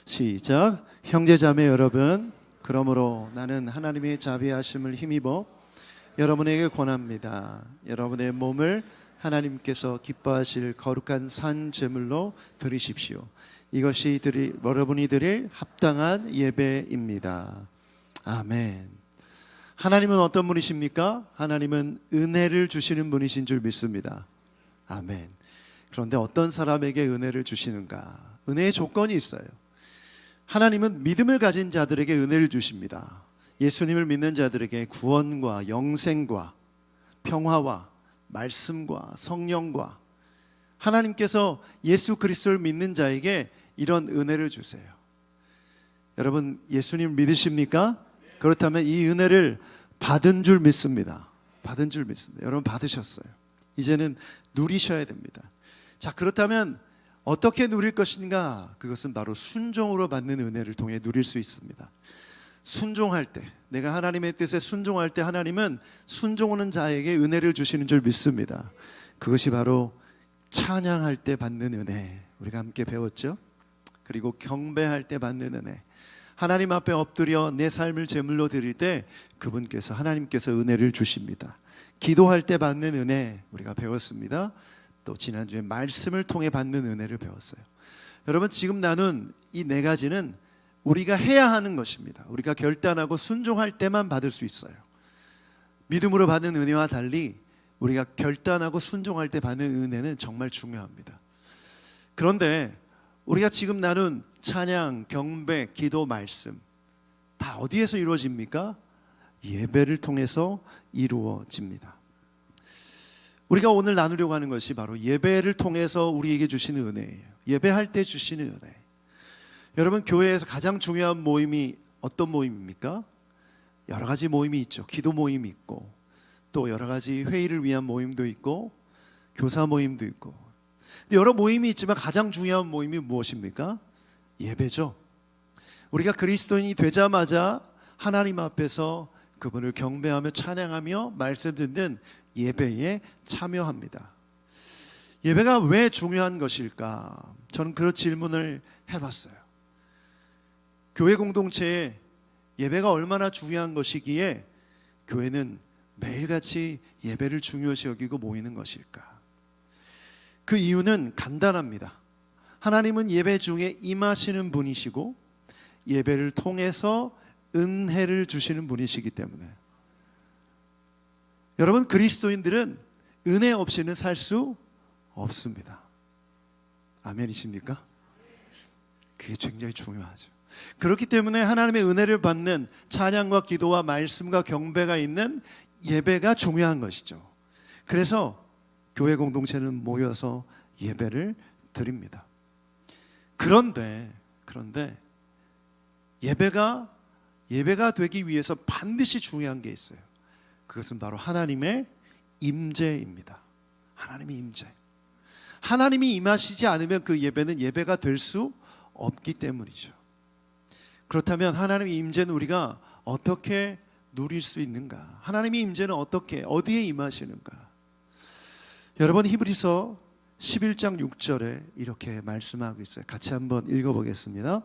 시작. 형제자매 여러분, 그러므로 나는 하나님의 자비하심을 힘입어 여러분에게 권합니다. 여러분의 몸을 하나님께서 기뻐하실 거룩한 산 제물로 드리십시오. 이것이 여러분이 드릴 합당한 예배입니다. 아멘. 하나님은 어떤 분이십니까? 하나님은 은혜를 주시는 분이신 줄 믿습니다. 아멘. 그런데 어떤 사람에게 은혜를 주시는가? 은혜의 조건이 있어요. 하나님은 믿음을 가진 자들에게 은혜를 주십니다. 예수님을 믿는 자들에게 구원과 영생과 평화와 말씀과 성령과 하나님께서 예수 그리스도를 믿는 자에게 이런 은혜를 주세요. 여러분, 예수님 믿으십니까? 그렇다면 이 은혜를 받은 줄 믿습니다. 받은 줄 믿습니다. 여러분 받으셨어요. 이제는 누리셔야 됩니다. 자, 그렇다면 어떻게 누릴 것인가? 그것은 바로 순종으로 받는 은혜를 통해 누릴 수 있습니다. 순종할 때, 내가 하나님의 뜻에 순종할 때 하나님은 순종하는 자에게 은혜를 주시는 줄 믿습니다. 그것이 바로 찬양할 때 받는 은혜, 우리가 함께 배웠죠? 그리고 경배할 때 받는 은혜, 하나님 앞에 엎드려 내 삶을 제물로 드릴 때 그분께서, 하나님께서 은혜를 주십니다. 기도할 때 받는 은혜 우리가 배웠습니다. 또 지난주에 말씀을 통해 받는 은혜를 배웠어요. 여러분, 지금 나눈 이 네 가지는 우리가 해야 하는 것입니다. 우리가 결단하고 순종할 때만 받을 수 있어요. 믿음으로 받는 은혜와 달리 우리가 결단하고 순종할 때 받는 은혜는 정말 중요합니다. 그런데 우리가 지금 나눈 찬양, 경배, 기도, 말씀 다 어디에서 이루어집니까? 예배를 통해서 이루어집니다. 우리가 오늘 나누려고 하는 것이 바로 예배를 통해서 우리에게 주시는 은혜예요. 예배할 때 주시는 은혜. 여러분, 교회에서 가장 중요한 모임이 어떤 모임입니까? 여러 가지 모임이 있죠. 기도 모임이 있고, 또 여러 가지 회의를 위한 모임도 있고, 교사 모임도 있고, 여러 모임이 있지만 가장 중요한 모임이 무엇입니까? 예배죠. 우리가 그리스도인이 되자마자 하나님 앞에서 그분을 경배하며 찬양하며 말씀 듣는 예배에 참여합니다. 예배가 왜 중요한 것일까? 저는 그런 질문을 해봤어요. 교회 공동체에 예배가 얼마나 중요한 것이기에 교회는 매일같이 예배를 중요시 여기고 모이는 것일까? 그 이유는 간단합니다. 하나님은 예배 중에 임하시는 분이시고 예배를 통해서 은혜를 주시는 분이시기 때문에, 여러분, 그리스도인들은 은혜 없이는 살 수 없습니다. 아멘이십니까? 그게 굉장히 중요하죠. 그렇기 때문에 하나님의 은혜를 받는 찬양과 기도와 말씀과 경배가 있는 예배가 중요한 것이죠. 그래서 교회 공동체는 모여서 예배를 드립니다. 그런데 예배가 되기 위해서 반드시 중요한 게 있어요. 그것은 바로 하나님의 임재입니다. 하나님의 임재. 하나님이 임하시지 않으면 그 예배는 예배가 될 수 없기 때문이죠. 그렇다면 하나님의 임재는 우리가 어떻게 누릴 수 있는가? 하나님의 임재는 어디에 임하시는가? 여러분, 히브리서 11장 6절에 이렇게 말씀하고 있어요. 같이 한번 읽어보겠습니다.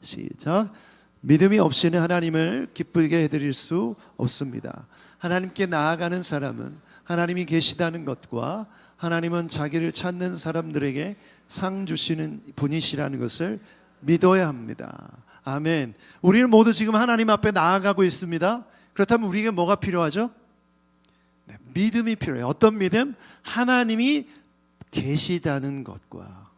시작. 믿음이 없이는 하나님을 기쁘게 해드릴 수 없습니다. 하나님께 나아가는 사람은 하나님이 계시다는 것과 하나님은 자기를 찾는 사람들에게 상 주시는 분이시라는 것을 믿어야 합니다. 아멘. 우리는 모두 지금 하나님 앞에 나아가고 있습니다. 그렇다면 우리에게 뭐가 필요하죠? 네, 믿음이 필요해요. 어떤 믿음? 하나님이 계시다는 것과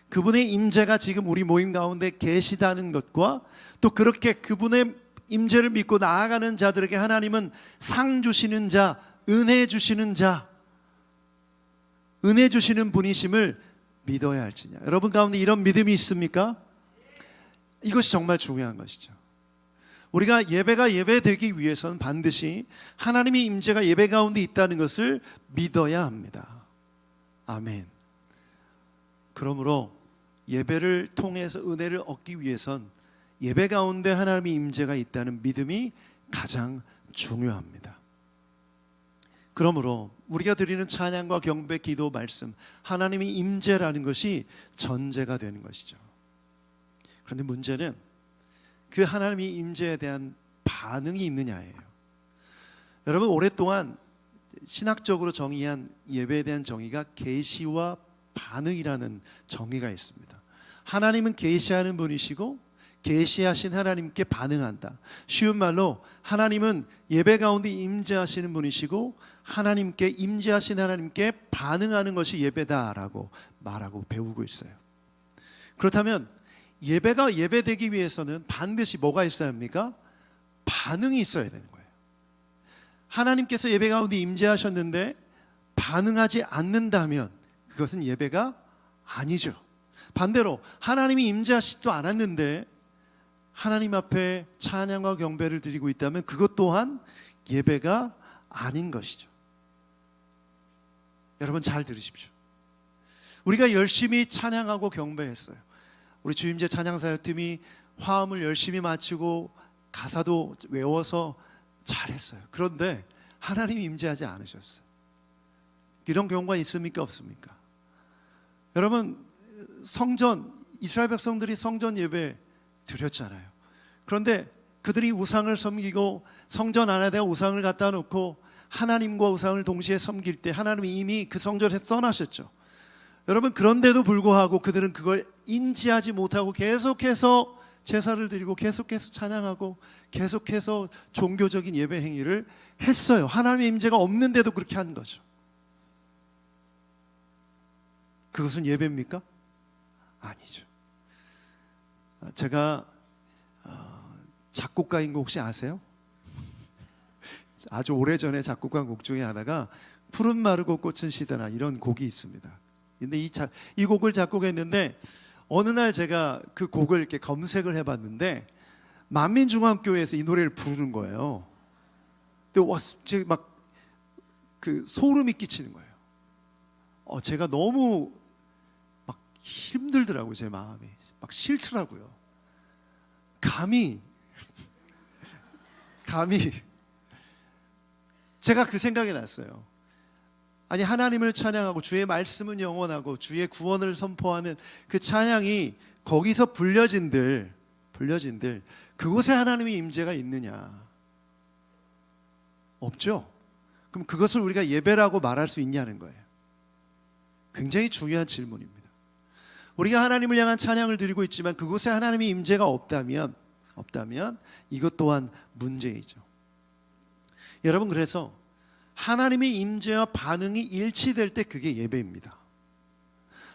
그분의 임재가 지금 우리 모임 가운데 계시다는 것과, 또 그렇게 그분의 임재를 믿고 나아가는 자들에게 하나님은 상 주시는 자, 은혜 주시는 자, 은혜 주시는 분이심을 믿어야 할지냐. 여러분 가운데 이런 믿음이 있습니까? 이것이 정말 중요한 것이죠. 우리가 예배가 예배되기 위해서는 반드시 하나님의 임재가 예배 가운데 있다는 것을 믿어야 합니다. 아멘. 그러므로 예배를 통해서 은혜를 얻기 위해선 예배 가운데 하나님의 임재가 있다는 믿음이 가장 중요합니다. 그러므로 우리가 드리는 찬양과 경배, 기도, 말씀, 하나님의 임재라는 것이 전제가 되는 것이죠. 그런데 문제는 그 하나님의 임재에 대한 반응이 있느냐예요. 여러분, 오랫동안 신학적으로 정의한 예배에 대한 정의가 계시와 반응이라는 정의가 있습니다. 하나님은 계시하는 분이시고 계시하신 하나님께 반응한다. 쉬운 말로 하나님은 예배 가운데 임재하시는 분이시고 하나님께 임재하신 하나님께 반응하는 것이 예배다라고 말하고 배우고 있어요. 그렇다면 예배가 예배되기 위해서는 반드시 뭐가 있어야 합니까? 반응이 있어야 되는 거예요. 하나님께서 예배 가운데 임재하셨는데 반응하지 않는다면 그것은 예배가 아니죠. 반대로 하나님이 임재하시지도 않았는데 하나님 앞에 찬양과 경배를 드리고 있다면 그것 또한 예배가 아닌 것이죠. 여러분 잘 들으십시오. 우리가 열심히 찬양하고 경배했어요. 우리 주임제 찬양사역팀이 화음을 열심히 맞추고 가사도 외워서 잘했어요. 그런데 하나님이 임재하지 않으셨어요. 이런 경우가 있습니까? 없습니까? 여러분, 성전, 이스라엘 백성들이 성전 예배 드렸잖아요. 그런데 그들이 우상을 섬기고 성전 안에다가 우상을 갖다 놓고 하나님과 우상을 동시에 섬길 때 하나님이 이미 그 성전에서 떠나셨죠. 여러분, 그런데도 불구하고 그들은 그걸 인지하지 못하고 계속해서 제사를 드리고 계속해서 찬양하고 계속해서 종교적인 예배 행위를 했어요. 하나님의 임재가 없는데도 그렇게 한 거죠. 그것은 예배입니까? 아니죠. 제가 작곡가인 거 혹시 아세요? 아주 오래전에 작곡한 곡 중에 하나가 푸른 마르고 꽃은 시드나 이런 곡이 있습니다. 근데 이 곡을 작곡했는데 어느 날 제가 그 곡을 이렇게 검색을 해봤는데 만민중앙교회에서 이 노래를 부르는 거예요. 근데 제가 막 그 소름이 끼치는 거예요. 제가 너무 막 힘들더라고요. 제 마음이 막 싫더라고요. 감히 제가 그 생각이 났어요. 아니, 하나님을 찬양하고 주의 말씀은 영원하고 주의 구원을 선포하는 그 찬양이 거기서 불려진들 그곳에 하나님의 임재가 있느냐? 없죠. 그럼 그것을 우리가 예배라고 말할 수 있냐는 거예요. 굉장히 중요한 질문입니다. 우리가 하나님을 향한 찬양을 드리고 있지만 그곳에 하나님의 임재가 없다면 이것 또한 문제이죠. 여러분, 그래서 하나님의 임재와 반응이 일치될 때 그게 예배입니다.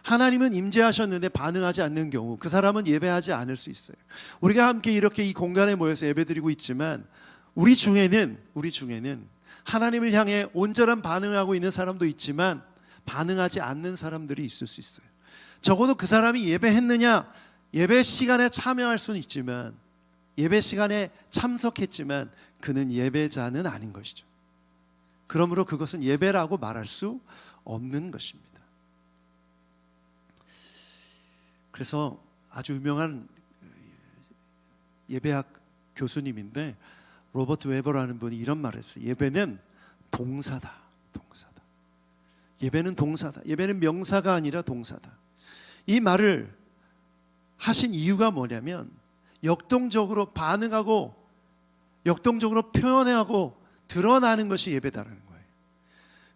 하나님은 임재하셨는데 반응하지 않는 경우 그 사람은 예배하지 않을 수 있어요. 우리가 함께 이렇게 이 공간에 모여서 예배드리고 있지만 우리 중에는 하나님을 향해 온전한 반응을 하고 있는 사람도 있지만 반응하지 않는 사람들이 있을 수 있어요. 적어도 그 사람이 예배했느냐, 예배 시간에 참여할 수는 있지만 예배 시간에 참석했지만 그는 예배자는 아닌 것이죠. 그러므로 그것은 예배라고 말할 수 없는 것입니다. 그래서 아주 유명한 예배학 교수님인데 로버트 웨버라는 분이 이런 말을 했어요. 예배는 동사다. 예배는 동사다. 예배는 명사가 아니라 동사다. 이 말을 하신 이유가 뭐냐면 역동적으로 반응하고 역동적으로 표현하고 드러나는 것이 예배다라는 거예요.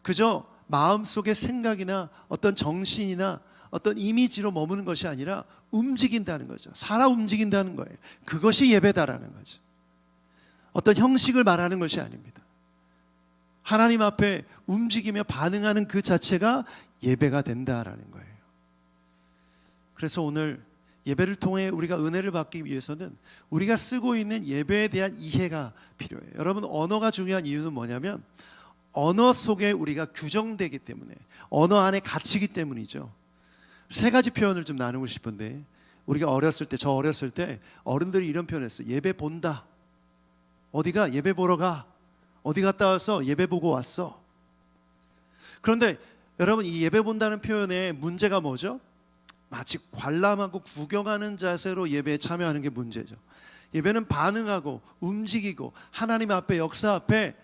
그저 마음속의 생각이나 어떤 정신이나 어떤 이미지로 머무는 것이 아니라 움직인다는 거죠. 살아 움직인다는 거예요. 그것이 예배다라는 거죠. 어떤 형식을 말하는 것이 아닙니다. 하나님 앞에 움직이며 반응하는 그 자체가 예배가 된다라는 거예요. 그래서 오늘 예배를 통해 우리가 은혜를 받기 위해서는 우리가 쓰고 있는 예배에 대한 이해가 필요해요. 여러분, 언어가 중요한 이유는 뭐냐면 언어 속에 우리가 규정되기 때문에, 언어 안에 갇히기 때문이죠. 세 가지 표현을 좀 나누고 싶은데, 우리가 저 어렸을 때 어른들이 이런 표현을 했어요. 예배 본다. 어디가? 예배 보러 가. 어디 갔다 와서 예배 보고 왔어. 그런데 여러분, 이 예배 본다는 표현의 문제가 뭐죠? 마치 관람하고 구경하는 자세로 예배에 참여하는 게 문제죠. 예배는 반응하고 움직이고 하나님 앞에, 역사 앞에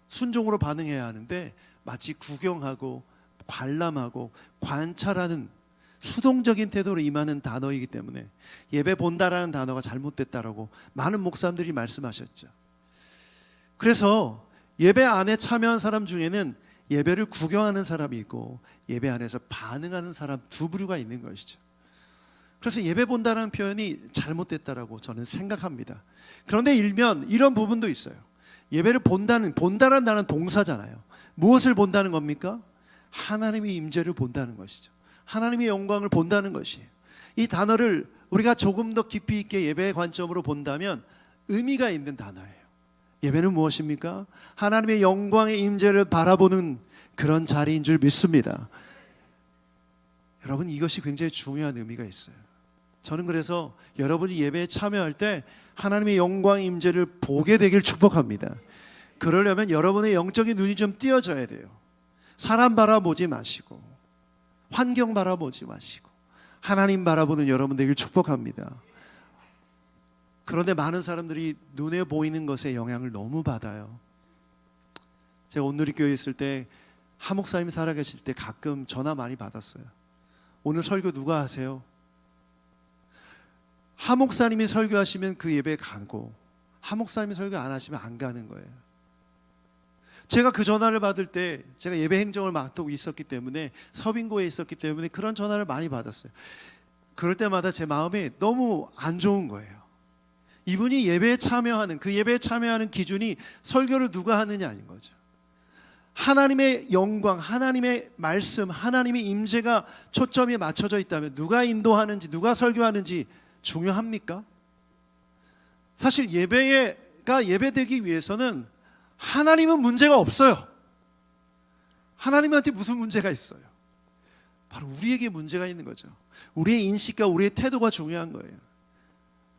순종으로 반응해야 하는데 마치 구경하고 관람하고 관찰하는 수동적인 태도로 임하는 단어이기 때문에 예배 본다라는 단어가 잘못됐다라고 많은 목사님들이 말씀하셨죠. 그래서 예배 안에 참여한 사람 중에는 예배를 구경하는 사람이 있고 예배 안에서 반응하는 사람 두 부류가 있는 것이죠. 그래서 예배 본다는 표현이 잘못됐다라고 저는 생각합니다. 그런데 일면 이런 부분도 있어요. 예배를 본다는 단어는 동사잖아요. 무엇을 본다는 겁니까? 하나님의 임재를 본다는 것이죠. 하나님의 영광을 본다는 것이에요. 이 단어를 우리가 조금 더 깊이 있게 예배의 관점으로 본다면 의미가 있는 단어예요. 예배는 무엇입니까? 하나님의 영광의 임재를 바라보는 그런 자리인 줄 믿습니다. 여러분, 이것이 굉장히 중요한 의미가 있어요. 저는 그래서 여러분이 예배에 참여할 때 하나님의 영광의 임재를 보게 되길 축복합니다. 그러려면 여러분의 영적인 눈이 좀 띄어져야 돼요. 사람 바라보지 마시고 환경 바라보지 마시고 하나님 바라보는 여러분 되길 축복합니다. 그런데 많은 사람들이 눈에 보이는 것에 영향을 너무 받아요. 제가 온누리교회에 있을 때 하 목사님이 살아계실 때 가끔 전화 많이 받았어요. 오늘 설교 누가 하세요? 하 목사님이 설교하시면 그 예배에 가고 하 목사님이 설교 안 하시면 안 가는 거예요. 제가 그 전화를 받을 때 제가 예배 행정을 맡고 있었기 때문에 서빙고에 있었기 때문에 그런 전화를 많이 받았어요. 그럴 때마다 제 마음이 너무 안 좋은 거예요. 이분이 예배에 참여하는 그 예배에 참여하는 기준이 설교를 누가 하느냐 아닌 거죠. 하나님의 영광, 하나님의 말씀, 하나님의 임재가 초점이 맞춰져 있다면 누가 인도하는지 누가 설교하는지 중요합니까? 사실 예배가 예배되기 위해서는 하나님은 문제가 없어요. 하나님한테 무슨 문제가 있어요? 바로 우리에게 문제가 있는 거죠. 우리의 인식과 우리의 태도가 중요한 거예요.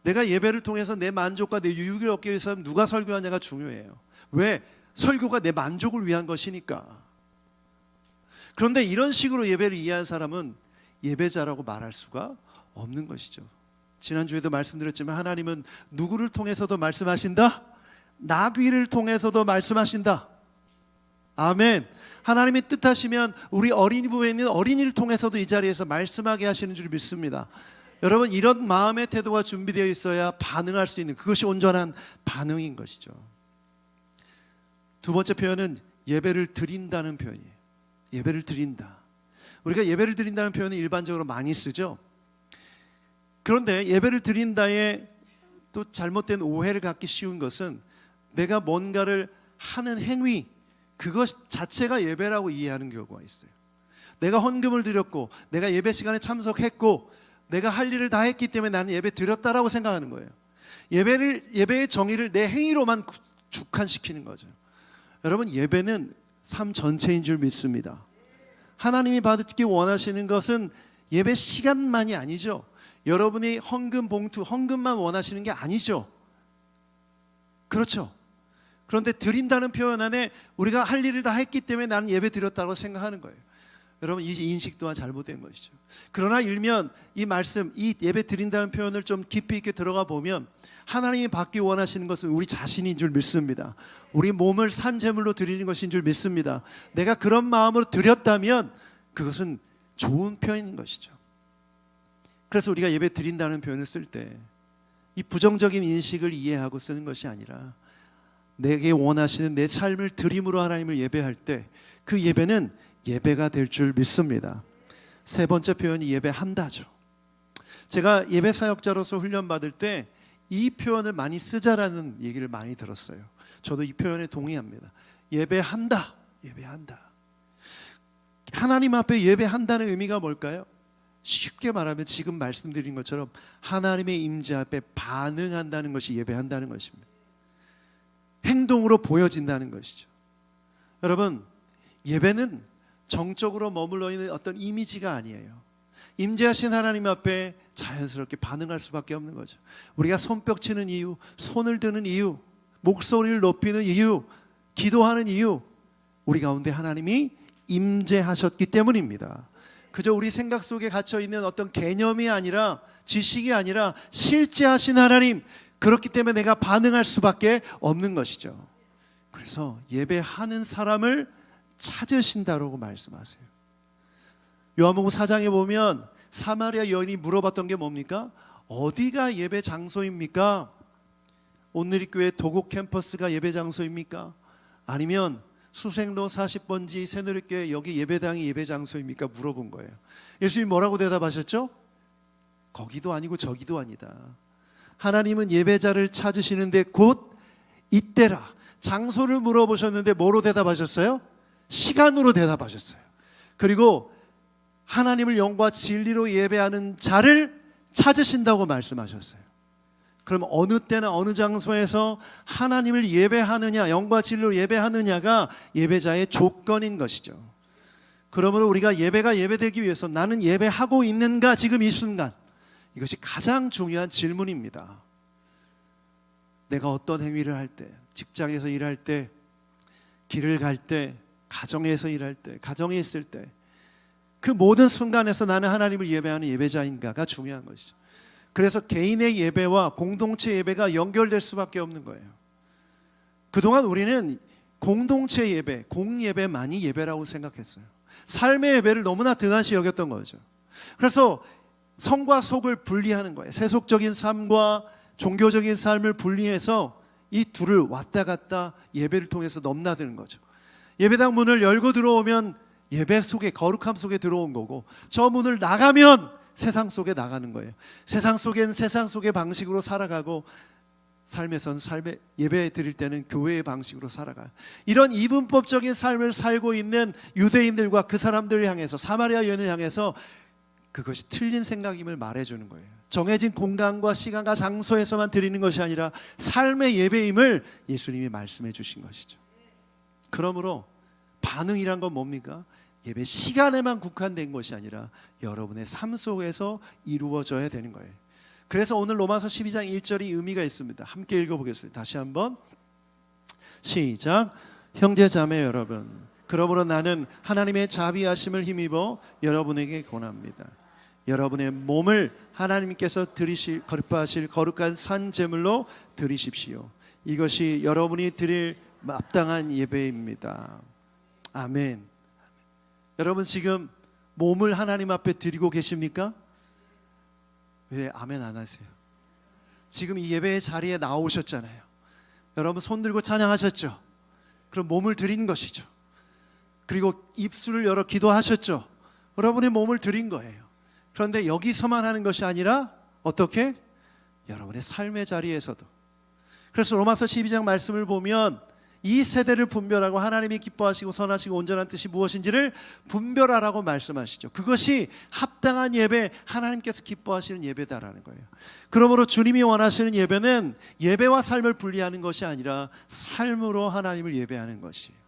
내가 예배를 통해서 내 만족과 내 유익을 얻기 위해서 누가 설교하냐가 중요해요. 왜? 설교가 내 만족을 위한 것이니까. 그런데 이런 식으로 예배를 이해한 사람은 예배자라고 말할 수가 없는 것이죠. 지난주에도 말씀드렸지만 하나님은 누구를 통해서도 말씀하신다? 나귀를 통해서도 말씀하신다. 아멘. 하나님이 뜻하시면 우리 어린이부에 있는 어린이를 통해서도 이 자리에서 말씀하게 하시는 줄 믿습니다. 여러분, 이런 마음의 태도가 준비되어 있어야 반응할 수 있는, 그것이 온전한 반응인 것이죠. 두 번째 표현은 예배를 드린다는 표현이에요. 예배를 드린다. 우리가 예배를 드린다는 표현을 일반적으로 많이 쓰죠. 그런데 예배를 드린다에 또 잘못된 오해를 갖기 쉬운 것은 내가 뭔가를 하는 행위, 그것 자체가 예배라고 이해하는 경우가 있어요. 내가 헌금을 드렸고 내가 예배 시간에 참석했고 내가 할 일을 다 했기 때문에 나는 예배 드렸다라고 생각하는 거예요. 예배의 정의를 내 행위로만 주관시키는 거죠. 여러분, 예배는 삶 전체인 줄 믿습니다. 하나님이 받기 원하시는 것은 예배 시간만이 아니죠. 여러분이 헌금 봉투, 헌금만 원하시는 게 아니죠. 그렇죠. 그런데 드린다는 표현 안에 우리가 할 일을 다 했기 때문에 나는 예배 드렸다고 생각하는 거예요. 여러분, 이 인식 또한 잘못된 것이죠. 그러나 일면 이 말씀, 이 예배 드린다는 표현을 좀 깊이 있게 들어가 보면 하나님이 받기 원하시는 것은 우리 자신인 줄 믿습니다. 우리 몸을 산제물로 드리는 것인 줄 믿습니다. 내가 그런 마음으로 드렸다면 그것은 좋은 표현인 것이죠. 그래서 우리가 예배 드린다는 표현을 쓸 때 이 부정적인 인식을 이해하고 쓰는 것이 아니라 내게 원하시는 내 삶을 드림으로 하나님을 예배할 때 그 예배는 예배가 될 줄 믿습니다. 세 번째 표현이 예배한다죠. 제가 예배 사역자로서 훈련받을 때 이 표현을 많이 쓰자라는 얘기를 많이 들었어요. 저도 이 표현에 동의합니다. 예배한다. 예배한다. 하나님 앞에 예배한다는 의미가 뭘까요? 쉽게 말하면 지금 말씀드린 것처럼 하나님의 임재 앞에 반응한다는 것이 예배한다는 것입니다. 행동으로 보여진다는 것이죠. 여러분, 예배는 정적으로 머물러 있는 어떤 이미지가 아니에요. 임재하신 하나님 앞에 자연스럽게 반응할 수밖에 없는 거죠. 우리가 손뼉 치는 이유, 손을 드는 이유, 목소리를 높이는 이유, 기도하는 이유, 우리 가운데 하나님이 임재하셨기 때문입니다. 그저 우리 생각 속에 갇혀있는 어떤 개념이 아니라, 지식이 아니라 실제 하신 하나님, 그렇기 때문에 내가 반응할 수밖에 없는 것이죠. 그래서 예배하는 사람을 찾으신다라고 말씀하세요. 요한복음 4장에 보면 사마리아 여인이 물어봤던 게 뭡니까? 어디가 예배 장소입니까? 온누리교회 도곡 캠퍼스가 예배 장소입니까? 아니면 수생로 40번지 새누리교회 여기 예배당이 예배 장소입니까? 물어본 거예요. 예수님이 뭐라고 대답하셨죠? 거기도 아니고 저기도 아니다. 하나님은 예배자를 찾으시는데 곧 이때라. 장소를 물어보셨는데 뭐로 대답하셨어요? 시간으로 대답하셨어요. 그리고 하나님을 영과 진리로 예배하는 자를 찾으신다고 말씀하셨어요. 그럼 어느 때나 어느 장소에서 하나님을 예배하느냐, 영과 진리로 예배하느냐가 예배자의 조건인 것이죠. 그러므로 우리가 예배가 예배되기 위해서 나는 예배하고 있는가 지금 이 순간, 이것이 가장 중요한 질문입니다. 내가 어떤 행위를 할 때, 직장에서 일할 때, 길을 갈 때, 가정에서 일할 때, 가정에 있을 때, 그 모든 순간에서 나는 하나님을 예배하는 예배자인가가 중요한 것이죠. 그래서 개인의 예배와 공동체 예배가 연결될 수밖에 없는 거예요. 그동안 우리는 공동체 예배, 공예배만이 예배라고 생각했어요. 삶의 예배를 너무나 등한시 여겼던 거죠. 그래서 성과 속을 분리하는 거예요. 세속적인 삶과 종교적인 삶을 분리해서 이 둘을 왔다 갔다 예배를 통해서 넘나드는 거죠. 예배당 문을 열고 들어오면 예배 속에, 거룩함 속에 들어온 거고, 저 문을 나가면 세상 속에 나가는 거예요. 세상 속엔 세상 속의 방식으로 살아가고, 삶에선 삶의 예배 드릴 때는 교회의 방식으로 살아가요. 이런 이분법적인 삶을 살고 있는 유대인들과 그 사람들을 향해서, 사마리아 여인을 향해서 그것이 틀린 생각임을 말해주는 거예요. 정해진 공간과 시간과 장소에서만 드리는 것이 아니라 삶의 예배임을 예수님이 말씀해 주신 것이죠. 그러므로 반응이란 건 뭡니까? 예배 시간에만 국한된 것이 아니라 여러분의 삶 속에서 이루어져야 되는 거예요. 그래서 오늘 로마서 12장 1절이 의미가 있습니다. 함께 읽어보겠습니다. 다시 한번 시작. 형제 자매 여러분, 그러므로 나는 하나님의 자비하심을 힘입어 여러분에게 권합니다. 여러분의 몸을 하나님께서 기뻐하실 거룩한 산 제물로 드리십시오. 이것이 여러분이 드릴 마땅한 예배입니다. 아멘. 여러분 지금 몸을 하나님 앞에 드리고 계십니까? 왜 아멘 안 하세요? 지금 이 예배의 자리에 나오셨잖아요. 여러분 손 들고 찬양하셨죠? 그럼 몸을 드린 것이죠. 그리고 입술을 열어 기도하셨죠? 여러분의 몸을 드린 거예요. 그런데 여기서만 하는 것이 아니라 어떻게? 여러분의 삶의 자리에서도. 그래서 로마서 12장 말씀을 보면 이 세대를 분별하고 하나님이 기뻐하시고 선하시고 온전한 뜻이 무엇인지를 분별하라고 말씀하시죠. 그것이 합당한 예배, 하나님께서 기뻐하시는 예배다라는 거예요. 그러므로 주님이 원하시는 예배는 예배와 삶을 분리하는 것이 아니라 삶으로 하나님을 예배하는 것이에요.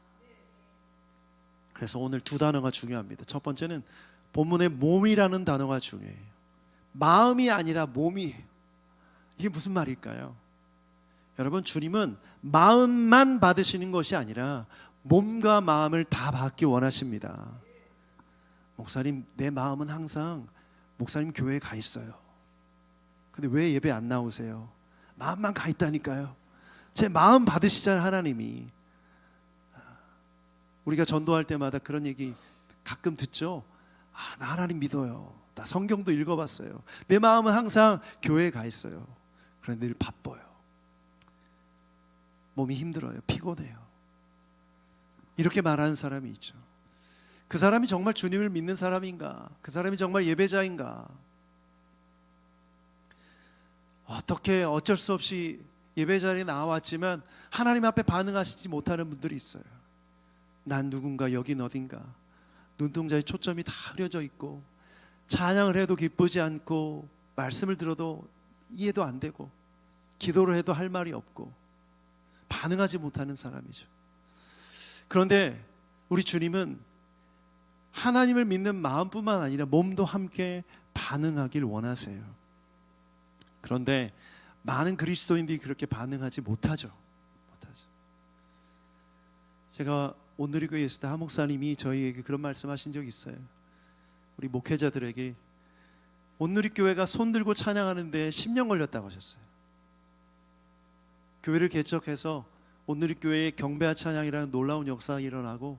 그래서 오늘 두 단어가 중요합니다. 첫 번째는 본문의 몸이라는 단어가 중요해요. 마음이 아니라 몸이에요. 이게 무슨 말일까요? 여러분 주님은 마음만 받으시는 것이 아니라 몸과 마음을 다 받기 원하십니다. 목사님 내 마음은 항상 목사님 교회에 가 있어요. 근데 왜 예배 안 나오세요? 마음만 가 있다니까요. 제 마음 받으시잖아요. 하나님이. 우리가 전도할 때마다 그런 얘기 가끔 듣죠. 나 하나님 믿어요. 나 성경도 읽어봤어요. 내 마음은 항상 교회에 가 있어요. 그런데 늘 바빠요. 몸이 힘들어요. 피곤해요. 이렇게 말하는 사람이 있죠. 그 사람이 정말 주님을 믿는 사람인가? 그 사람이 정말 예배자인가? 어떻게 어쩔 수 없이 예배 자리에 나왔지만 하나님 앞에 반응하시지 못하는 분들이 있어요. 난 누군가, 여긴 어딘가. 눈동자에 초점이 다 흐려져 있고 찬양을 해도 기쁘지 않고 말씀을 들어도 이해도 안 되고 기도를 해도 할 말이 없고 반응하지 못하는 사람이죠. 그런데 우리 주님은 하나님을 믿는 마음뿐만 아니라 몸도 함께 반응하길 원하세요. 그런데 많은 그리스도인들이 그렇게 반응하지 못하죠. 제가 온누리교회 있을 때 한 목사님이 저희에게 그런 말씀하신 적이 있어요. 우리 목회자들에게 온누리교회가 손 들고 찬양하는데 10년 걸렸다고 하셨어요. 교회를 개척해서 온누리교회에 경배와 찬양이라는 놀라운 역사가 일어나고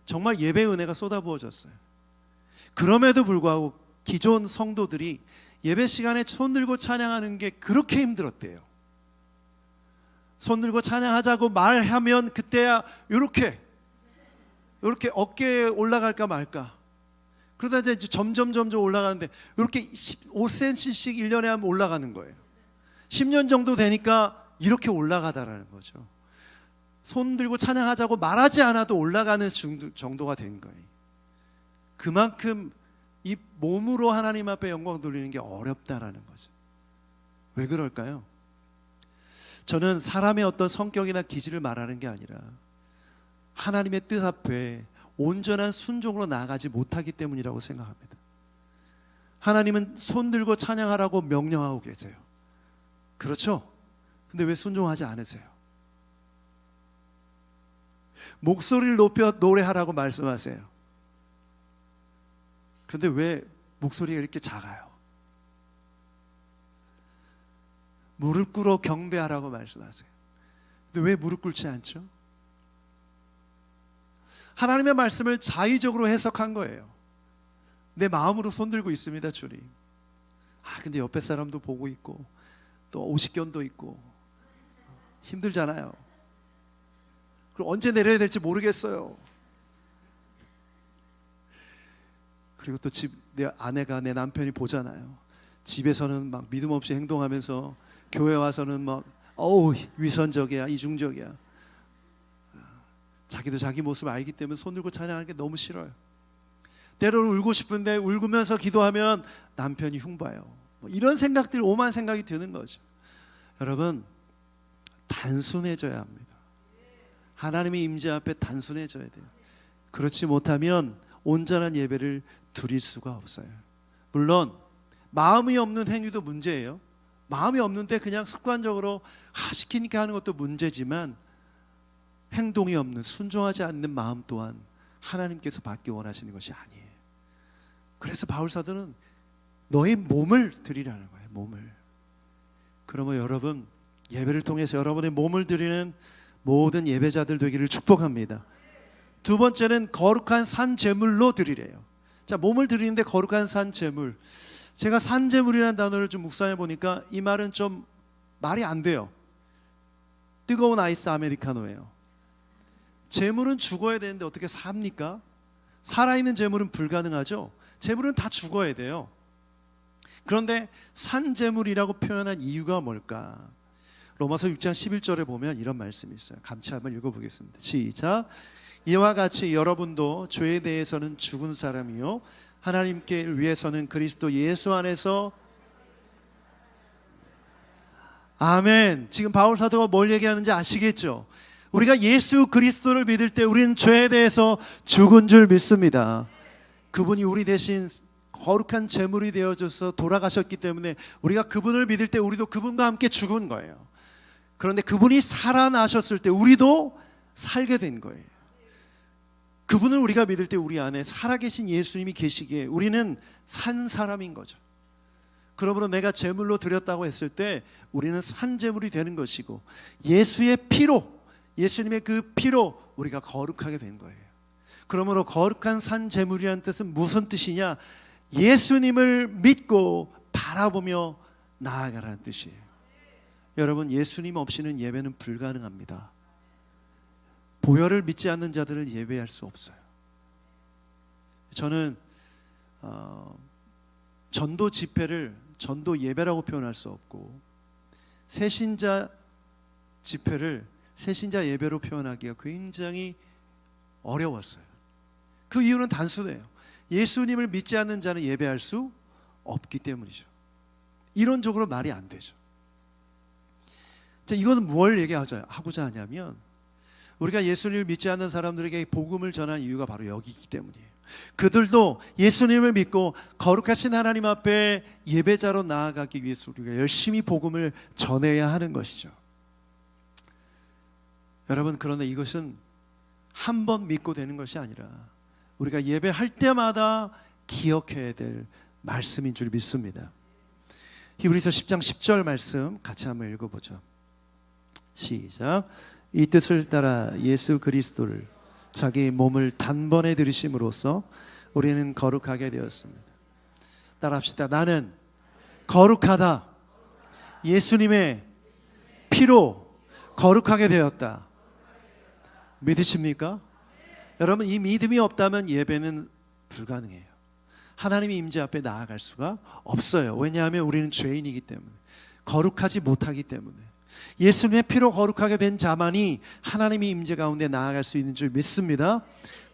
정말 예배의 은혜가 쏟아부어졌어요. 그럼에도 불구하고 기존 성도들이 예배 시간에 손 들고 찬양하는 게 그렇게 힘들었대요. 손 들고 찬양하자고 말하면 그때야 이렇게 어깨에 올라갈까 말까. 그러다 이제 점점 올라가는데 이렇게 5cm씩 1년에 하면 올라가는 거예요. 10년 정도 되니까 이렇게 올라가다라는 거죠. 손 들고 찬양하자고 말하지 않아도 올라가는 정도가 된 거예요. 그만큼 이 몸으로 하나님 앞에 영광 돌리는 게 어렵다라는 거죠. 왜 그럴까요? 저는 사람의 어떤 성격이나 기질을 말하는 게 아니라 하나님의 뜻 앞에 온전한 순종으로 나아가지 못하기 때문이라고 생각합니다. 하나님은 손 들고 찬양하라고 명령하고 계세요. 그렇죠? 근데 왜 순종하지 않으세요? 목소리를 높여 노래하라고 말씀하세요. 그런데 왜 목소리가 이렇게 작아요? 무릎 꿇어 경배하라고 말씀하세요. 근데 왜 무릎 꿇지 않죠? 하나님의 말씀을 자의적으로 해석한 거예요. 내 마음으로 손들고 있습니다, 주님. 근데 옆에 사람도 보고 있고 또 오십견도 있고 힘들잖아요. 그리고 언제 내려야 될지 모르겠어요. 그리고 또 내 아내가 내 남편이 보잖아요. 집에서는 막 믿음 없이 행동하면서 교회 와서는 막 위선적이야, 이중적이야. 자기도 자기 모습을 알기 때문에 손 들고 찬양하는 게 너무 싫어요. 때로는 울고 싶은데 울면서 기도하면 남편이 흉봐요. 이런 생각들이, 오만 생각이 드는 거죠. 여러분, 단순해져야 합니다. 하나님의 임재 앞에 단순해져야 돼요. 그렇지 못하면 온전한 예배를 드릴 수가 없어요. 물론 마음이 없는 행위도 문제예요. 마음이 없는데 그냥 습관적으로 시키니까 하는 것도 문제지만 행동이 없는, 순종하지 않는 마음 또한 하나님께서 받기 원하시는 것이 아니에요. 그래서 바울사도는 너의 몸을 드리라는 거예요. 몸을. 그러면 여러분, 예배를 통해서 여러분의 몸을 드리는 모든 예배자들 되기를 축복합니다. 두 번째는 거룩한 산 제물로 드리래요. 자, 몸을 드리는데 거룩한 산 제물. 제가 산 제물이라는 단어를 좀 묵상해 보니까 이 말은 좀 말이 안 돼요. 뜨거운 아이스 아메리카노예요. 제물은 죽어야 되는데 어떻게 삽니까? 살아있는 제물은 불가능하죠. 제물은 다 죽어야 돼요. 그런데 산 제물이라고 표현한 이유가 뭘까? 로마서 6장 11절에 보면 이런 말씀이 있어요. 같이 한번 읽어보겠습니다. 시작. 이와 같이 여러분도 죄에 대해서는 죽은 사람이요 하나님께 위해서는 그리스도 예수 안에서. 아멘. 지금 바울 사도가 뭘 얘기하는지 아시겠죠? 우리가 예수 그리스도를 믿을 때 우리는 죄에 대해서 죽은 줄 믿습니다. 그분이 우리 대신 거룩한 제물이 되어줘서 돌아가셨기 때문에 우리가 그분을 믿을 때 우리도 그분과 함께 죽은 거예요. 그런데 그분이 살아나셨을 때 우리도 살게 된 거예요. 그분을 우리가 믿을 때 우리 안에 살아계신 예수님이 계시기에 우리는 산 사람인 거죠. 그러므로 내가 제물로 드렸다고 했을 때 우리는 산 제물이 되는 것이고 예수의 피로, 예수님의 그 피로 우리가 거룩하게 된 거예요. 그러므로 거룩한 산 제물이라는 뜻은 무슨 뜻이냐? 예수님을 믿고 바라보며 나아가라는 뜻이에요. 여러분, 예수님 없이는 예배는 불가능합니다. 보혈을 믿지 않는 자들은 예배할 수 없어요. 저는 전도 집회를 전도 예배라고 표현할 수 없고 새신자 집회를 새신자 예배로 표현하기가 굉장히 어려웠어요. 그 이유는 단순해요. 예수님을 믿지 않는 자는 예배할 수 없기 때문이죠. 이론적으로 말이 안 되죠. 자, 이거는 뭘 얘기하고자 하냐면 우리가 예수님을 믿지 않는 사람들에게 복음을 전한 이유가 바로 여기이기 때문이에요. 그들도 예수님을 믿고 거룩하신 하나님 앞에 예배자로 나아가기 위해서 우리가 열심히 복음을 전해야 하는 것이죠. 여러분, 그런데 이것은 한 번 믿고 되는 것이 아니라 우리가 예배할 때마다 기억해야 될 말씀인 줄 믿습니다. 히브리서 10장 10절 말씀 같이 한번 읽어보죠. 시작. 이 뜻을 따라 예수 그리스도를 자기 몸을 단번에 들이심으로써 우리는 거룩하게 되었습니다. 따라합시다. 나는 거룩하다. 예수님의 피로 거룩하게 되었다. 믿으십니까? 여러분, 이 믿음이 없다면 예배는 불가능해요. 하나님의 임재 앞에 나아갈 수가 없어요. 왜냐하면 우리는 죄인이기 때문에, 거룩하지 못하기 때문에. 예수님의 피로 거룩하게 된 자만이 하나님의 임재 가운데 나아갈 수 있는 줄 믿습니다.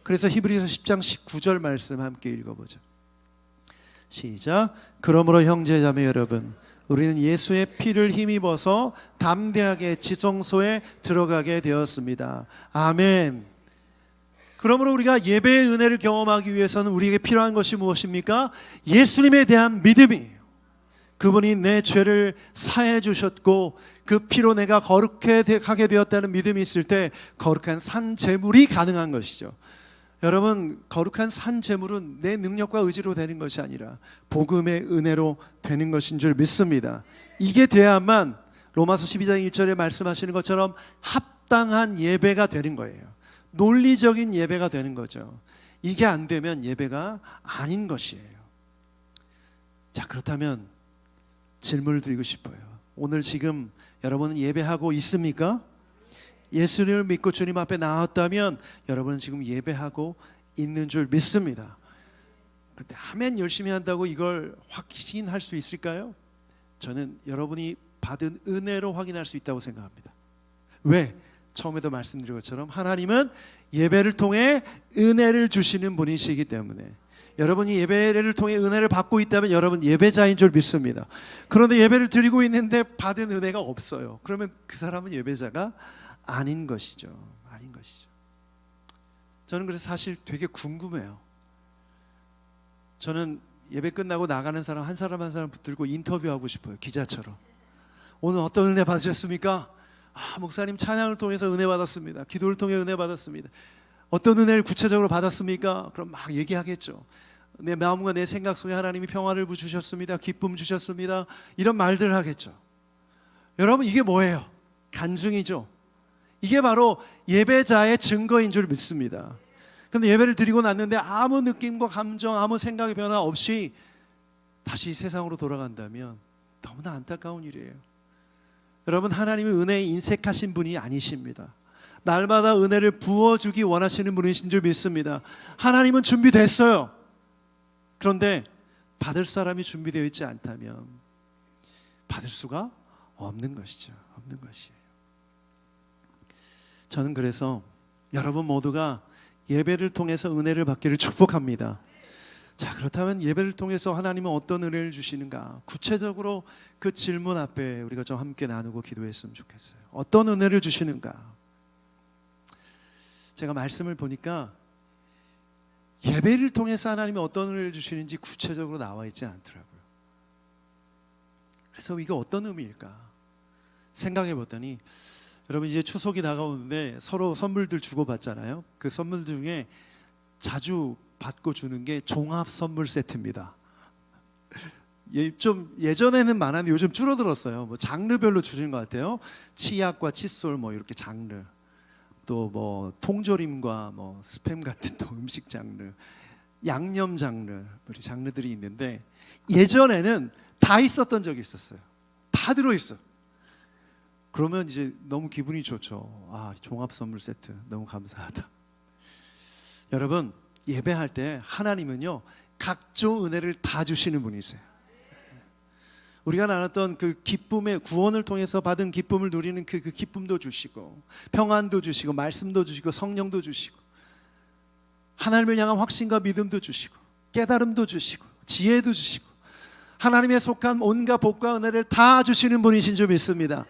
그래서 히브리서 10장 19절 말씀 함께 읽어보죠. 시작. 그러므로 형제자매 여러분, 우리는 예수의 피를 힘입어서 담대하게 지성소에 들어가게 되었습니다. 아멘. 그러므로 우리가 예배의 은혜를 경험하기 위해서는 우리에게 필요한 것이 무엇입니까? 예수님에 대한 믿음이에요. 그분이 내 죄를 사해 주셨고 그 피로 내가 거룩하게 되었다는 믿음이 있을 때 거룩한 산 제물이 가능한 것이죠. 여러분, 거룩한 산 제물은 내 능력과 의지로 되는 것이 아니라 복음의 은혜로 되는 것인 줄 믿습니다. 이게 돼야만 로마서 12장 1절에 말씀하시는 것처럼 합당한 예배가 되는 거예요. 논리적인 예배가 되는 거죠. 이게 안 되면 예배가 아닌 것이에요. 자, 그렇다면 질문을 드리고 싶어요. 오늘 지금 여러분은 예배하고 있습니까? 예수님을 믿고 주님 앞에 나왔다면 여러분은 지금 예배하고 있는 줄 믿습니다. 그런데 아멘 열심히 한다고 이걸 확신할 수 있을까요? 저는 여러분이 받은 은혜로 확인할 수 있다고 생각합니다. 왜? 처음에도 말씀드린 것처럼 하나님은 예배를 통해 은혜를 주시는 분이시기 때문에, 여러분이 예배를 통해 은혜를 받고 있다면 여러분 예배자인 줄 믿습니다. 그런데 예배를 드리고 있는데 받은 은혜가 없어요. 그러면 그 사람은 예배자가 아닌 것이죠. 아닌 것이죠. 저는 그래서 사실 되게 궁금해요. 저는 예배 끝나고 나가는 사람 한 사람 한 사람 붙들고 인터뷰하고 싶어요. 기자처럼. 오늘 어떤 은혜 받으셨습니까? 목사님 찬양을 통해서 은혜 받았습니다. 기도를 통해 은혜 받았습니다. 어떤 은혜를 구체적으로 받았습니까? 그럼 막 얘기하겠죠. 내 마음과 내 생각 속에 하나님이 평화를 주셨습니다. 기쁨 주셨습니다. 이런 말들을 하겠죠. 여러분, 이게 뭐예요? 간증이죠. 이게 바로 예배자의 증거인 줄 믿습니다. 그런데 예배를 드리고 났는데 아무 느낌과 감정, 아무 생각의 변화 없이 다시 세상으로 돌아간다면 너무나 안타까운 일이에요. 여러분, 하나님의 은혜에 인색하신 분이 아니십니다. 날마다 은혜를 부어주기 원하시는 분이신 줄 믿습니다. 하나님은 준비됐어요. 그런데 받을 사람이 준비되어 있지 않다면 받을 수가 없는 것이죠. 없는 것이에요. 저는 그래서 여러분 모두가 예배를 통해서 은혜를 받기를 축복합니다. 자, 그렇다면 예배를 통해서 하나님은 어떤 은혜를 주시는가? 구체적으로 그 질문 앞에 우리가 좀 함께 나누고 기도했으면 좋겠어요. 어떤 은혜를 주시는가? 제가 말씀을 보니까 예배를 통해서 하나님이 어떤 은혜를 주시는지 구체적으로 나와 있지 않더라고요. 그래서 이거 어떤 의미일까? 생각해 봤더니, 여러분 이제 추석이 다가오는데 서로 선물들 주고받잖아요. 그 선물 중에 자주 받고 주는 게 종합 선물 세트입니다. 좀 예전에는 많았는데 요즘 줄어들었어요. 뭐 장르별로 주는 것 같아요. 치약과 칫솔 뭐 이렇게 장르, 또 뭐 통조림과 뭐 스팸 같은 또 음식 장르, 양념 장르, 우리 장르들이 있는데 예전에는 다 있었던 적이 있었어요. 다 들어있어. 그러면 이제 너무 기분이 좋죠. 종합 선물 세트 너무 감사하다. 여러분, 예배할 때 하나님은요 각종 은혜를 다 주시는 분이세요. 우리가 나눴던 그 기쁨의 구원을 통해서 받은 기쁨을 누리는 그 기쁨도 주시고, 평안도 주시고, 말씀도 주시고, 성령도 주시고, 하나님을 향한 확신과 믿음도 주시고, 깨달음도 주시고, 지혜도 주시고, 하나님에 속한 온갖 복과 은혜를 다 주시는 분이신 줄 믿습니다.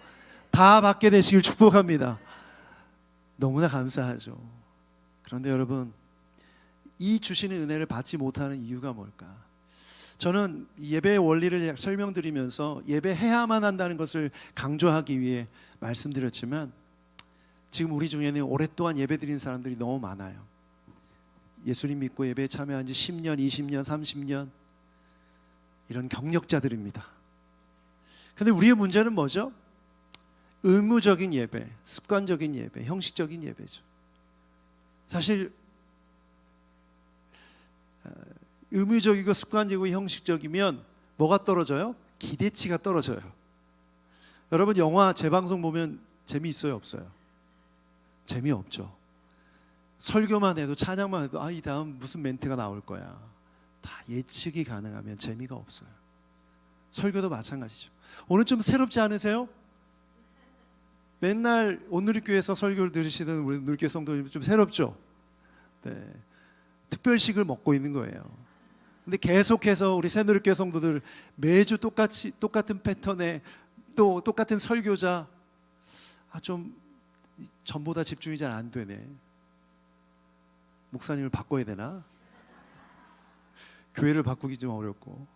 다 받게 되시길 축복합니다. 너무나 감사하죠. 그런데 여러분, 이 주시는 은혜를 받지 못하는 이유가 뭘까? 저는 예배의 원리를 설명드리면서 예배해야만 한다는 것을 강조하기 위해 말씀드렸지만, 지금 우리 중에는 오랫동안 예배드린 사람들이 너무 많아요. 예수님 믿고 예배에 참여한 지 10년, 20년, 30년 이런 경력자들입니다. 그런데 우리의 문제는 뭐죠? 의무적인 예배, 습관적인 예배, 형식적인 예배죠. 사실 의무적이고 습관적이고 형식적이면 뭐가 떨어져요? 기대치가 떨어져요. 여러분 영화 재방송 보면 재미있어요, 없어요? 재미없죠. 설교만 해도 찬양만 해도 이 다음 무슨 멘트가 나올 거야. 다 예측이 가능하면 재미가 없어요. 설교도 마찬가지죠. 오늘 좀 새롭지 않으세요? 맨날 온누리교회에서 설교를 들으시던 우리 누리교회 성도님 좀 새롭죠? 네. 특별식을 먹고 있는 거예요. 근데 계속해서 우리 새누리교회 성도들 매주 똑같은 패턴에 또 똑같은 설교자, 좀 전보다 집중이 잘 안 되네. 목사님을 바꿔야 되나? 교회를 바꾸기 좀 어렵고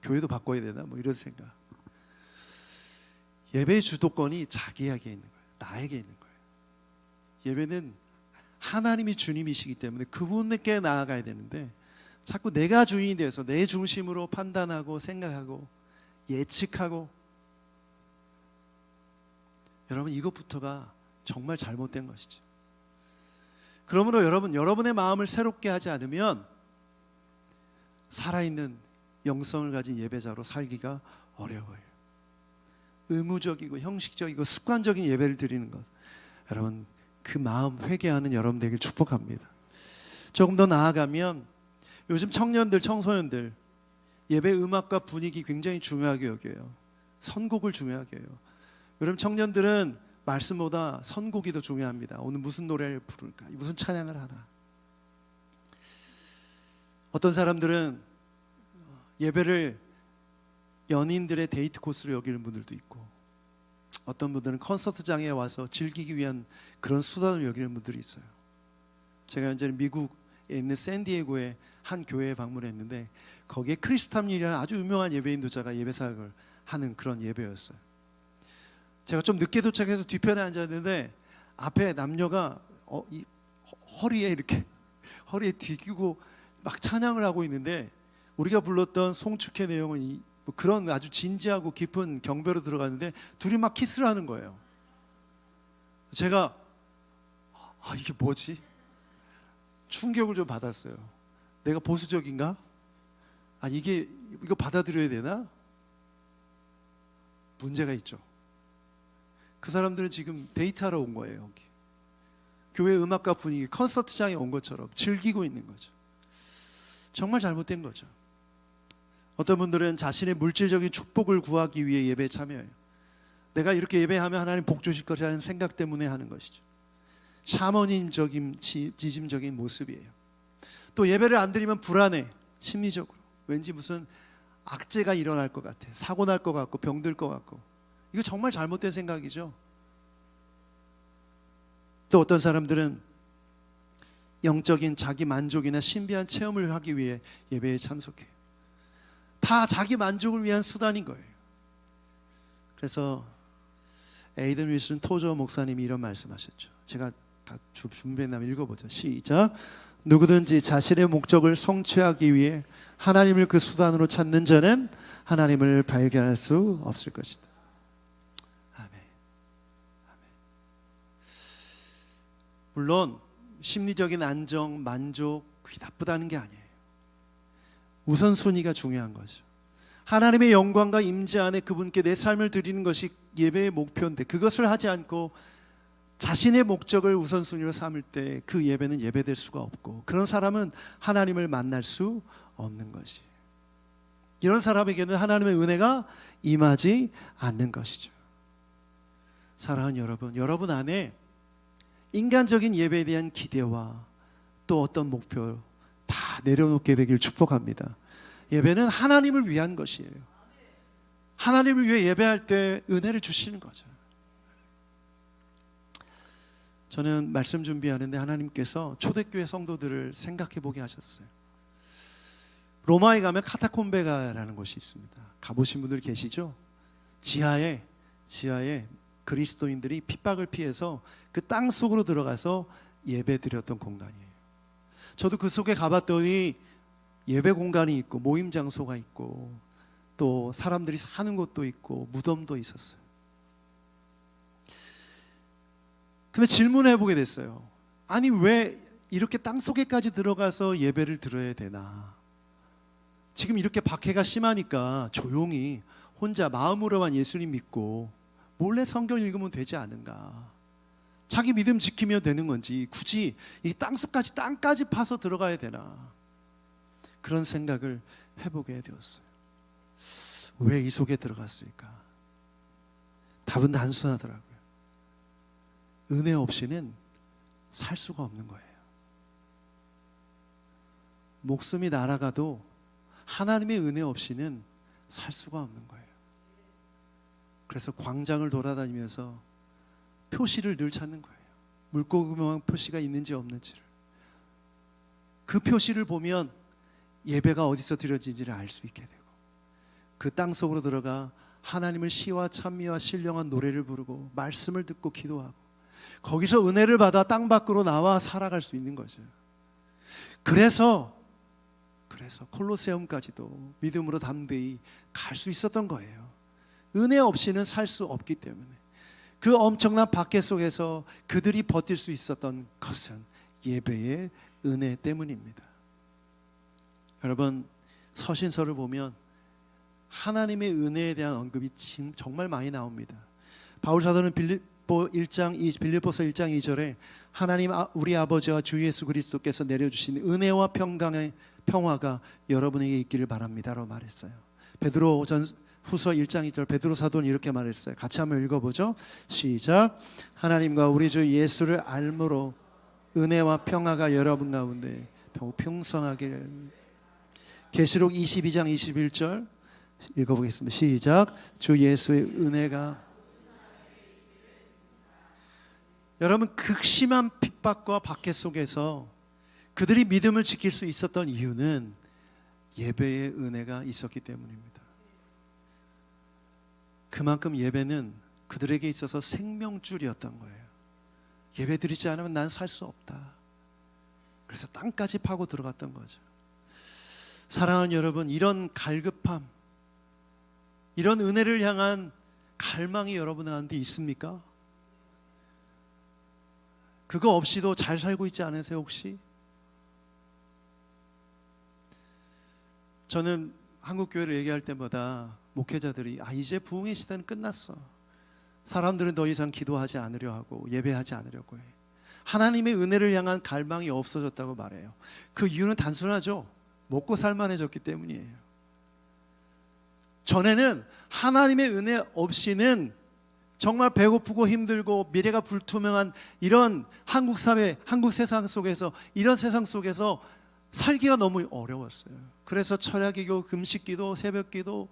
교회도 바꿔야 되나? 뭐 이런 생각. 예배의 주도권이 자기에게 있는 거예요. 나에게 있는 거예요. 예배는 하나님이 주님이시기 때문에 그분께 나아가야 되는데 자꾸 내가 주인이 돼서 내 중심으로 판단하고 생각하고 예측하고, 여러분 이것부터가 정말 잘못된 것이죠. 그러므로 여러분의 마음을 새롭게 하지 않으면 살아있는 영성을 가진 예배자로 살기가 어려워요. 의무적이고 형식적이고 습관적인 예배를 드리는 것, 여러분 그 마음 회개하는 여러분 되길 축복합니다. 조금 더 나아가면 요즘 청년들, 청소년들 예배 음악과 분위기 굉장히 중요하게 여겨요. 선곡을 중요하게 해요. 여러분 청년들은 말씀보다 선곡이 더 중요합니다. 오늘 무슨 노래를 부를까? 무슨 찬양을 하나? 어떤 사람들은 예배를 연인들의 데이트 코스로 여기는 분들도 있고, 어떤 분들은 콘서트장에 와서 즐기기 위한 그런 수단을 여기는 분들이 있어요. 제가 현재 미국에 있는 샌디에고의 한 교회에 방문했는데 거기에 크리스탐리라는 아주 유명한 예배인 도자가 예배 사역을 하는 그런 예배였어요. 제가 좀 늦게 도착해서 뒤편에 앉았는데 앞에 남녀가 허리에 이렇게 허리에 뒤기고 막 찬양을 하고 있는데, 우리가 불렀던 송축의 내용은 뭐 그런 아주 진지하고 깊은 경배로 들어갔는데 둘이 막 키스를 하는 거예요. 제가 이게 뭐지? 충격을 좀 받았어요. 내가 보수적인가? 이거 받아들여야 되나? 문제가 있죠. 그 사람들은 지금 데이트하러 온 거예요. 여기 교회 음악과 분위기, 콘서트장에 온 것처럼 즐기고 있는 거죠. 정말 잘못된 거죠. 어떤 분들은 자신의 물질적인 축복을 구하기 위해 예배에 참여해요. 내가 이렇게 예배하면 하나님 복 주실 거라는 생각 때문에 하는 것이죠. 샤머니즘적인 지짐적인 모습이에요. 또 예배를 안 드리면 불안해. 심리적으로 왠지 무슨 악재가 일어날 것 같아. 사고 날 것 같고 병들 것 같고. 이거 정말 잘못된 생각이죠. 또 어떤 사람들은 영적인 자기 만족이나 신비한 체험을 하기 위해 예배에 참석해요. 다 자기 만족을 위한 수단인 거예요. 그래서 에이든 윌슨 토저 목사님이 이런 말씀하셨죠. 제가 다 준비했나면 읽어보죠. 시작. 누구든지 자신의 목적을 성취하기 위해 하나님을 그 수단으로 찾는 자는 하나님을 발견할 수 없을 것이다. 아멘. 아멘. 물론 심리적인 안정, 만족, 그게 나쁘다는 게 아니에요. 우선순위가 중요한 거죠. 하나님의 영광과 임재 안에 그분께 내 삶을 드리는 것이 예배의 목표인데, 그것을 하지 않고 자신의 목적을 우선순위로 삼을 때 그 예배는 예배될 수가 없고, 그런 사람은 하나님을 만날 수 없는 것이에요. 이런 사람에게는 하나님의 은혜가 임하지 않는 것이죠. 사랑하는 여러분, 여러분 안에 인간적인 예배에 대한 기대와 또 어떤 목표 다 내려놓게 되길 축복합니다. 예배는 하나님을 위한 것이에요. 하나님을 위해 예배할 때 은혜를 주시는 거죠. 저는 말씀 준비하는데 하나님께서 초대교회 성도들을 생각해 보게 하셨어요. 로마에 가면 카타콤베가라는 곳이 있습니다. 가보신 분들 계시죠? 지하에 그리스도인들이 핍박을 피해서 그 땅 속으로 들어가서 예배 드렸던 공간이에요. 저도 그 속에 가봤더니 예배 공간이 있고 모임 장소가 있고 또 사람들이 사는 곳도 있고 무덤도 있었어요. 근데 질문해 보게 됐어요. 아니 왜 이렇게 땅속에까지 들어가서 예배를 드려야 되나? 지금 이렇게 박해가 심하니까 조용히 혼자 마음으로만 예수님 믿고 몰래 성경 읽으면 되지 않은가. 자기 믿음 지키면 되는 건지 굳이 이 땅까지 파서 들어가야 되나. 그런 생각을 해보게 되었어요. 왜 이 속에 들어갔을까? 답은 단순하더라고요. 은혜 없이는 살 수가 없는 거예요. 목숨이 날아가도 하나님의 은혜 없이는 살 수가 없는 거예요. 그래서 광장을 돌아다니면서 표시를 늘 찾는 거예요. 물고기모양 표시가 있는지 없는지를. 그 표시를 보면 예배가 어디서 드려지는지를 알 수 있게 되고, 그 땅 속으로 들어가 하나님을 시와 찬미와 신령한 노래를 부르고 말씀을 듣고 기도하고, 거기서 은혜를 받아 땅 밖으로 나와 살아갈 수 있는 거죠. 그래서 콜로세움까지도 믿음으로 담대히 갈 수 있었던 거예요. 은혜 없이는 살 수 없기 때문에. 그 엄청난 박해 속에서 그들이 버틸 수 있었던 것은 예배의 은혜 때문입니다. 여러분, 서신서를 보면 하나님의 은혜에 대한 언급이 정말 많이 나옵니다. 바울 사도는 빌립보서 1장 2절에 하나님 우리 아버지와 주 예수 그리스도께서 내려주신 은혜와 평화가 여러분에게 있기를 바랍니다라고 말했어요. 베드로 후서 1장 2절 베드로 사도는 이렇게 말했어요. 같이 한번 읽어보죠. 시작. 하나님과 우리 주 예수를 알므로 은혜와 평화가 여러분 가운데 풍성하기를. 계시록 22장 21절 읽어보겠습니다. 시작. 주 예수의 은혜가. 여러분, 극심한 핍박과 박해 속에서 그들이 믿음을 지킬 수 있었던 이유는 예배의 은혜가 있었기 때문입니다. 그만큼 예배는 그들에게 있어서 생명줄이었던 거예요. 예배 드리지 않으면 난 살 수 없다. 그래서 땅까지 파고 들어갔던 거죠. 사랑하는 여러분, 이런 갈급함, 이런 은혜를 향한 갈망이 여러분한테 있습니까? 그거 없이도 잘 살고 있지 않으세요 혹시? 저는 한국교회를 얘기할 때마다 목회자들이 이제 부흥의 시대는 끝났어. 사람들은 더 이상 기도하지 않으려 하고 예배하지 않으려고 해. 하나님의 은혜를 향한 갈망이 없어졌다고 말해요. 그 이유는 단순하죠. 먹고 살만해졌기 때문이에요. 전에는 하나님의 은혜 없이는 정말 배고프고 힘들고 미래가 불투명한 이런 한국 사회, 한국 세상 속에서, 이런 세상 속에서 살기가 너무 어려웠어요. 그래서 철야기도, 금식기도, 새벽기도,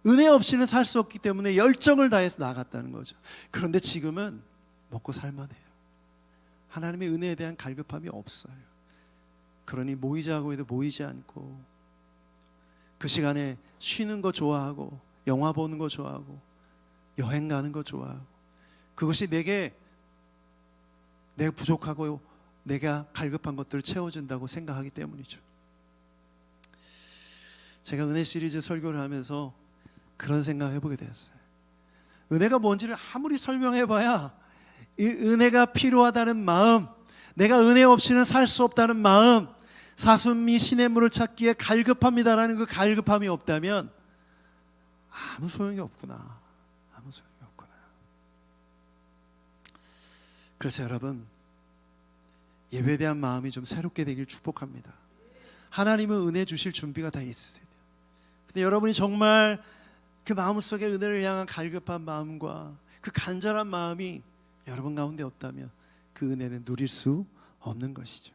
은혜 없이는 살 수 없기 때문에 열정을 다해서 나갔다는 거죠. 그런데 지금은 먹고 살만해요. 하나님의 은혜에 대한 갈급함이 없어요. 그러니 모이자고 해도 모이지 않고, 그 시간에 쉬는 거 좋아하고, 영화 보는 거 좋아하고, 여행 가는 거 좋아하고, 그것이 내가 부족하고 내가 갈급한 것들을 채워준다고 생각하기 때문이죠. 제가 은혜 시리즈 설교를 하면서 그런 생각을 해보게 되었어요. 은혜가 뭔지를 아무리 설명해봐야 이 은혜가 필요하다는 마음, 내가 은혜 없이는 살 수 없다는 마음, 사순미 시냇물을 찾기에 갈급합니다라는 그 갈급함이 없다면 아무 소용이 없구나. 아무 소용이 없구나. 그래서 여러분, 예배에 대한 마음이 좀 새롭게 되길 축복합니다. 하나님은 은혜 주실 준비가 다 있으세요. 근데 여러분이 정말 그 마음속에 은혜를 향한 갈급한 마음과 그 간절한 마음이 여러분 가운데 없다면 그 은혜는 누릴 수 없는 것이죠.